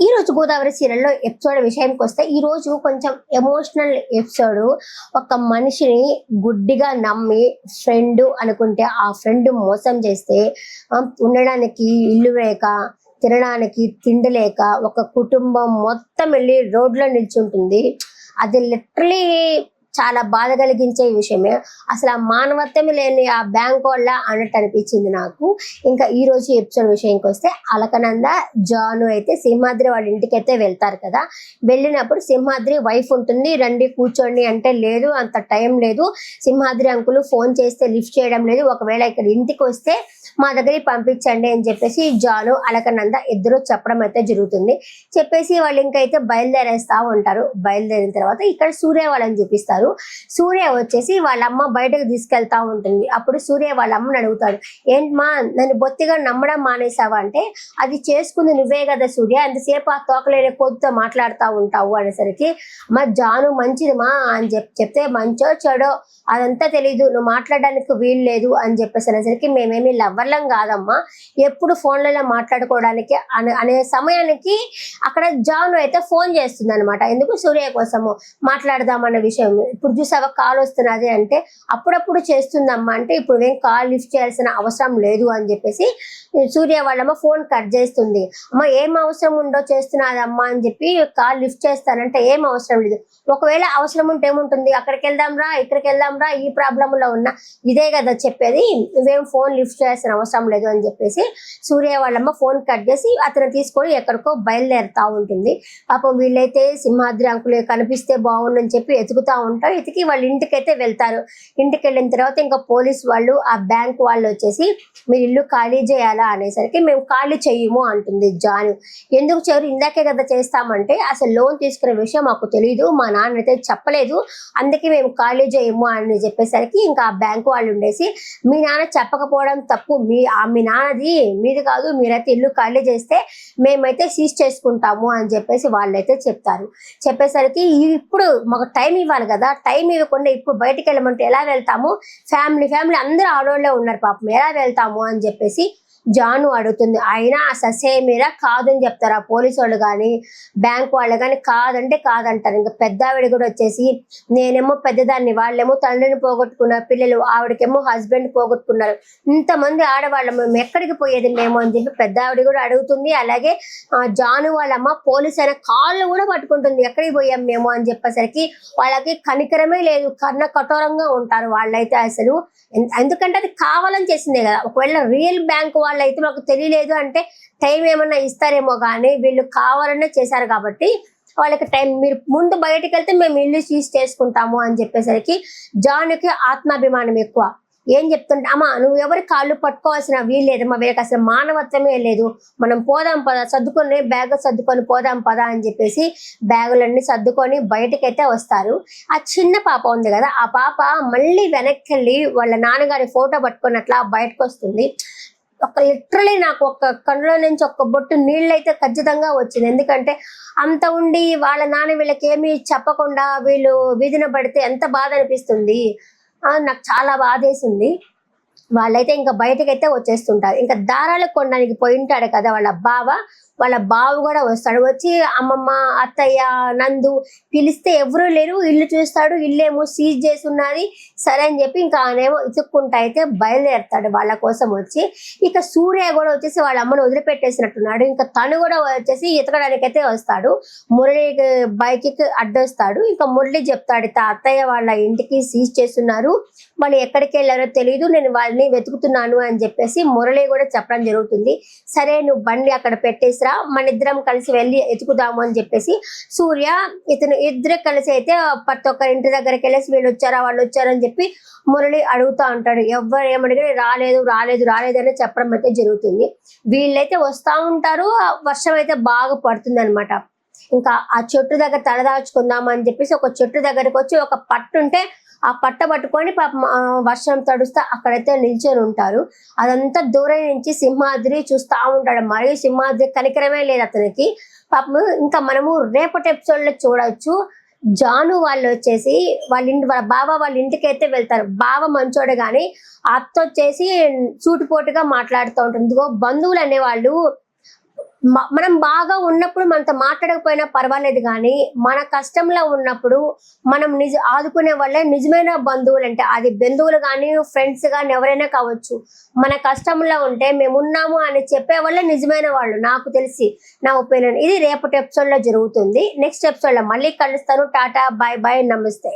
ఈ రోజు గోదావరి సీరియల్లో ఎపిసోడ్ విషయానికి వస్తే ఈ రోజు కొంచెం ఎమోషనల్ ఎపిసోడ్. ఒక మనిషిని గుడ్డిగా నమ్మి ఫ్రెండ్ అనుకుంటే ఆ ఫ్రెండ్ మోసం చేస్తే ఉండడానికి ఇల్లు లేక తినడానికి తిండి లేక ఒక కుటుంబం మొత్తం వెళ్ళి రోడ్లో నిల్చుంటుంది. అది లిటరలీ చాలా బాధ కలిగించే విషయమే. అసలు ఆ మానవత్వమే లేని ఆ బ్యాంక్ వాళ్ళ అన్నట్టు అనిపించింది నాకు. ఇంకా ఈ రోజు ఎపిసోడ్ విషయానికి వస్తే అలకనంద జాను అయితే సింహాద్రి వాళ్ళ ఇంటికి అయితే వెళ్తారు కదా. వెళ్ళినప్పుడు సింహాద్రి వైఫ్ ఉంటుంది, రండి కూర్చోండి అంటే లేదు, అంత టైం లేదు, సింహాద్రి అంకులు ఫోన్ చేస్తే లిఫ్ట్ చేయడం లేదు, ఒకవేళ ఇక్కడ ఇంటికి వస్తే మా దగ్గరికి పంపించండి అని చెప్పేసి జాను అలకనంద ఇద్దరు చెప్పడం అయితే జరుగుతుంది. చెప్పేసి వాళ్ళు ఇంకైతే బయలుదేరేస్తా ఉంటారు. బయలుదేరిన తర్వాత ఇక్కడ సూర్య వాళ్ళని చూపిస్తారు. సూర్య వచ్చేసి వాళ్ళ అమ్మ బయటకు తీసుకెళ్తా ఉంటుంది. అప్పుడు సూర్య వాళ్ళ అమ్మని అడుగుతాడు, ఏంటమ్మా నన్ను బొత్తిగా నమ్మడం మానేసావా అంటే, అది చేసుకుంది నువ్వే కదా సూర్య, అంతసేపు ఆ తోకలేని కొద్దితో మాట్లాడుతూ ఉంటావు అనేసరికి, మా జాను మంచిదిమా అని చెప్తే మంచో చెడో అదంతా తెలీదు, నువ్వు మాట్లాడడానికి వీలు లేదు అని చెప్పేసి అనేసరికి, మేమేమి లవ్వర్లం కాదమ్మా, ఎప్పుడు ఫోన్లలో మాట్లాడుకోవడానికి అనే సమయానికి అక్కడ జాను అయితే ఫోన్ చేస్తుంది అనమాట. ఎందుకు సూర్య కోసము మాట్లాడదామన్న విషయం. ఇప్పుడు చూసావా కాల్ వస్తున్నది అంటే, అప్పుడప్పుడు చేస్తుందమ్మా అంటే, ఇప్పుడు ఏం కాల్ లిఫ్ట్ చేయాల్సిన అవసరం లేదు అని చెప్పేసి సూర్య వాళ్ళమ్మ ఫోన్ కట్ చేస్తుంది. అమ్మ ఏం అవసరం ఉండో చేస్తున్నదమ్మా అని చెప్పి కాల్ లిఫ్ట్ చేస్తానంటే, ఏం అవసరం లేదు, ఒకవేళ అవసరం ఉంటే ఏముంటుంది, అక్కడికి వెళ్దాం రా ఇక్కడికి వెళ్దాం రా, ఈ ప్రాబ్లంలో ఉన్నా ఇదే కదా చెప్పేది, నువ్వేం ఫోన్ లిఫ్ట్ చేయాల్సిన అవసరం లేదు అని చెప్పేసి సూర్య వాళ్ళమ్మ ఫోన్ కట్ చేసి అతను తీసుకొని ఎక్కడికో బయలుదేరుతా ఉంటుంది. పాపం వీళ్ళైతే సింహాద్రి అంకులు కనిపిస్తే బాగుందని చెప్పి ఎతుకుతా ఉంటారు. ఎతికి వాళ్ళ ఇంటికి అయితే వెళ్తారు. ఇంటికి వెళ్ళిన తర్వాత ఇంకా పోలీస్ వాళ్ళు ఆ బ్యాంక్ వాళ్ళు వచ్చేసి, మీరు ఇల్లు ఖాళీ చేయాలా అనేసరికి, మేము ఖాళీ చెయ్యము అంటుంది జాను. ఎందుకు చేయరు, ఇందాకే కదా చేస్తామంటే, అసలు లోన్ తీసుకునే విషయం మాకు తెలియదు, మా నాన్న అయితే చెప్పలేదు, అందుకే మేము ఖాళీ చేయము అని చెప్పేసరికి ఇంకా ఆ బ్యాంకు వాళ్ళు ఉండేసి, మీ నాన్న చెప్పకపోవడం తప్పు, మీ నాన్నది మీది కాదు, మీరైతే ఇల్లు ఖాళీ చేస్తే మేమైతే సీజ్ చేసుకుంటాము అని చెప్పేసి వాళ్ళైతే చెప్తారు. చెప్పేసరికి ఇప్పుడు మాకు టైం ఇవ్వాలి కదా, టైం ఇవ్వకుండా ఇప్పుడు బయటికి వెళ్ళమంటే ఎలా వెళ్తాము, ఫ్యామిలీ అందరూ ఆడోళ్ళే ఉన్నారు పాపం, ఎలా వెళ్తాము అని చెప్పేసి జాను అడుగుతుంది. అయినా ససే మీద కాదని చెప్తారు ఆ పోలీసు వాళ్ళు కానీ బ్యాంక్ వాళ్ళు కానీ, కాదంటే కాదంటారు. ఇంకా పెద్దావిడ కూడా వచ్చేసి, నేనేమో పెద్దదాన్ని, వాళ్ళేమో తండ్రిని పోగొట్టుకున్నారు, పిల్లలు ఆవిడకేమో హస్బెండ్ పోగొట్టుకున్నారు, ఇంతమంది ఆడవాళ్ళం మేము ఎక్కడికి పోయేది మేము అని చెప్పి పెద్దావిడ కూడా అడుగుతుంది. అలాగే జాను వాళ్ళమ్మ పోలీసు అయిన కాళ్ళు కూడా పట్టుకుంటుంది, ఎక్కడికి పోయాం మేము అని చెప్పేసరికి వాళ్ళకి కనికరమే లేదు, కర్ణ కఠోరంగా ఉంటారు వాళ్ళైతే అసలు. ఎందుకంటే అది కావాలని చేసిందే కదా. ఒకవేళ రియల్ బ్యాంక్ వాళ్ళు అయితే మాకు తెలియలేదు అంటే టైం ఏమన్నా ఇస్తారేమో, కానీ వీళ్ళు కావాలనే చేశారు కాబట్టి వాళ్ళకి టైం, మీరు ముందు బయటకు వెళ్తే మేము ఇల్లు సీజ్ చేసుకుంటాము అని చెప్పేసరికి జానుకి ఆత్మాభిమానం ఎక్కువ. ఏం చెప్తుంటే, అమ్మా నువ్వు ఎవరి కాళ్ళు పట్టుకోవాల్సిన వీలు లేదమ్మా, వీళ్ళకి అసలు మానవత్వమే లేదు, మనం పోదాం పద, సర్దుకొని బ్యాగ్ సర్దుకొని పోదాం పద అని చెప్పేసి బ్యాగులన్నీ సర్దుకొని బయటకైతే వస్తారు. ఆ చిన్న పాప ఉంది కదా, ఆ పాప మళ్ళీ వెనక్కి వెళ్ళి వాళ్ళ నాన్నగారి ఫోటో పట్టుకున్నట్లా బయటకు వస్తుంది. లిటరలీ నాకు ఒక కళ్ళలో నుంచి ఒక్క బొట్టు నీళ్ళు అయితే ఖచ్చితంగా వచ్చింది. ఎందుకంటే అంత ఉండి వాళ్ళ నాన్న వీళ్ళకి ఏమీ చెప్పకుండా వీళ్ళు వీధిన పడితే ఎంత బాధ అనిపిస్తుంది. నాకు చాలా బాధేసింది. వాళ్ళైతే ఇంకా బయటకైతే వచ్చేస్తుంటారు. ఇంకా దారాలు కొనడానికి పోయి ఉంటాడు కదా వాళ్ళ బావ కూడా వస్తాడు. వచ్చి అమ్మమ్మ అత్తయ్య నందు పిలిస్తే ఎవరూ లేరు, ఇల్లు చూస్తాడు, ఇల్లేమో సీజ్ చేసి ఉన్నది, సరే అని చెప్పి ఇంకా ఆయనేమో ఇసుక్కుంటా అయితే బయలుదేరుతాడు వాళ్ళ కోసం వచ్చి. ఇక సూర్య కూడా వచ్చేసి వాళ్ళ అమ్మను వదిలిపెట్టేసినట్టున్నాడు. ఇంకా తను కూడా వచ్చేసి ఎతకడానికి అయితే వస్తాడు. మురళి బైక్కి అడ్డొస్తాడు. ఇంకా మురళి చెప్తాడు, అత్తయ్య వాళ్ళ ఇంటికి సీజ్ చేస్తున్నారు, వాళ్ళు ఎక్కడికి వెళ్ళారో తెలియదు, నేను వాళ్ళని వెతుకుతున్నాను అని చెప్పేసి మురళి కూడా చెప్పడం జరుగుతుంది. సరే నువ్వు బండి అక్కడ పెట్టేసిరా, మన ఇద్దరం కలిసి వెళ్ళి ఎతుకుదాము అని చెప్పేసి సూర్య ఇద్దరు కలిసి అయితే ప్రతి ఒక్కరి ఇంటి దగ్గరికి వెళ్ళేసి వీళ్ళు వచ్చారా వాళ్ళు వచ్చారని చెప్పి మురళి అడుగుతా ఉంటాడు. ఎవరు ఏమడిగినా రాలేదు అని చెప్పడం అయితే జరుగుతుంది. వీళ్ళైతే వస్తా ఉంటారు. వర్షం అయితే బాగా పడుతుంది అనమాట. ఇంకా ఆ చెట్టు దగ్గర తలదాచుకుందాం అని చెప్పేసి ఒక చెట్టు దగ్గరికి వచ్చి ఒక పట్టు ఉంటే ఆ పట్ట పట్టుకొని పాపం వర్షం తడుస్తా అక్కడైతే నిల్చొని ఉంటారు. అదంతా దూరం నుంచి సింహాద్రి చూస్తా ఉంటాడు. మరియు సింహాద్రి కనికరమే లేదు అతనికి పాపం. ఇంకా మనము రేపటి ఎపిసోడ్ లో చూడొచ్చు, జాను వాళ్ళు వచ్చేసి వాళ్ళ బావ వాళ్ళ ఇంటికి అయితే వెళ్తారు. బావ మంచోడు కానీ అత్త వచ్చేసి సూటిపోటుగా మాట్లాడుతూ ఉంటుంది. బంధువులు అనేవాళ్ళు మనం బాగా ఉన్నప్పుడు మనతో మాట్లాడకపోయినా పర్వాలేదు, కానీ మన కష్టంలో ఉన్నప్పుడు మనం ఆదుకునే వాళ్ళే నిజమైన బంధువులు. అంటే అది బంధువులు కానీ ఫ్రెండ్స్ కానీ ఎవరైనా కావచ్చు. మన కష్టంలో ఉంటే మేము ఉన్నాము అని చెప్పే వాళ్ళే నిజమైన వాళ్ళు, నాకు తెలిసి, నా ఒపీనియన్. ఇది రేపటి ఎపిసోడ్ లో జరుగుతుంది. నెక్స్ట్ ఎపిసోడ్ లో మళ్ళీ కలుస్తాను. టాటా, బై బై, నమస్తే.